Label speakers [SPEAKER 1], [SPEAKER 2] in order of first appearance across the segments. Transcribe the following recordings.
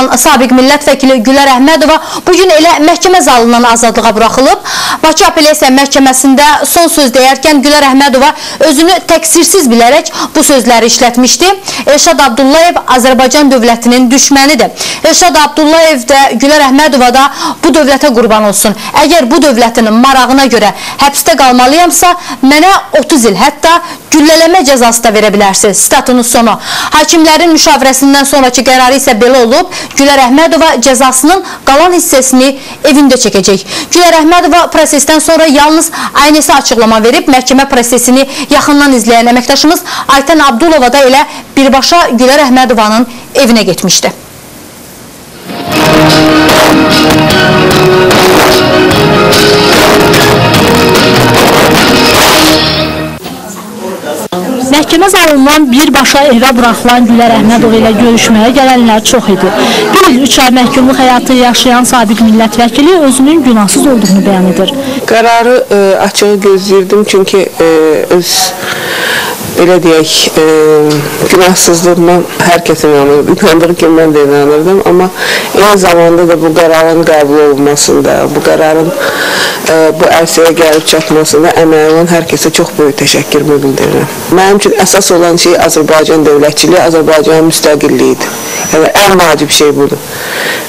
[SPEAKER 1] olan sabiq millət vəkili Gülər Əhmədova bugün elə məhkəmə zalından azadlığa buraxılıb. Bakı Apellyasiya Məhkəməsində son söz deyərkən Gülər Əhmədova özünü təqsirsiz bilərək bu sözləri işlətmişdi. Elşad Abdullayev Azərbaycan dövlətinin düşmənidir. Elşad Abdullayev də Gülər Əhmədova da bu dövlətə qurban olsun. Əgər bu dövlətin marağına görə həbsdə qalmalıyamsa, mənə 30 il, hətta güllələmə cəzası da verə bilərsiniz. Statının sonu. Hakimlərin müşavirəsindən sonraki qərarı isə belə olub. Gülər Əhmədova cəzasının qalan hissəsini evində çəkəcək. Gülər Əhmədova prosesdən sonra yalnız aynəsi açıqlama verib, məhkəmə prosesini yaxından izləyən əməkdaşımız Aytən Abdulova da elə birbaşa Gülər Əhmədovanın evinə getmişdi.
[SPEAKER 2] Məhkəmə zalından birbaşa evə buraxılan Gülər Əhmədova ilə görüşməyə gələnlər çox idi. 1 il 3 ay məhkumluq həyatı yaşayan sabiq millət vəkili özünün günahsız olduğunu bəyan edir.
[SPEAKER 3] Qərarı açığı gözləyirdim, çünki öz belə deyək, günahsızlığıma hər kəs inanırdı. İnandığı ki, mən də inanırdım. Amma eyni zamanda da bu qərarın qəbul olunmasında, bu qərarın bu ərsəyə gəlib çatmasında əməyi olan hər kəsə çox böyük təşəkkürümü bildirirəm. Mənim üçün əsas olan şey Azərbaycan dövlətçiliyi, Azərbaycanın müstəqilliyidir. Yəni, ən vacib şey budur.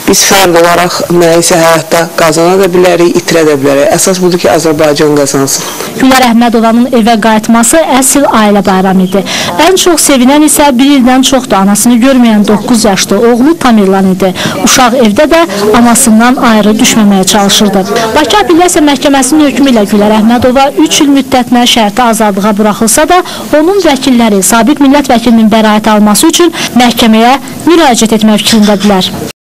[SPEAKER 3] Biz fərd olaraq nəyisə həyatda qazana da bilərik, itirə də bilərik. Əsas budur ki, Azərbaycan qazansın.
[SPEAKER 2] Gülər Əhmədovanın evə qayıtması əsl ailə bayramı idi. Ən çox sevinən isə 1 ildən çoxdur anasını görməyən 9 yaşlı oğlu Tamerlan idi. Uşaq evdə də anasından ayrı düşməməyə çalışırdı. Bakı Apellyasiya Məhkəməsinin hökmü ilə Gülər Əhmədova 3 il müddətinə şərti azadlığa buraxılsa da, onun vəkilləri sabiq millət vəkilinin bəraət alması üçün məhkəməyə müraciət etmək fikrindədirlər.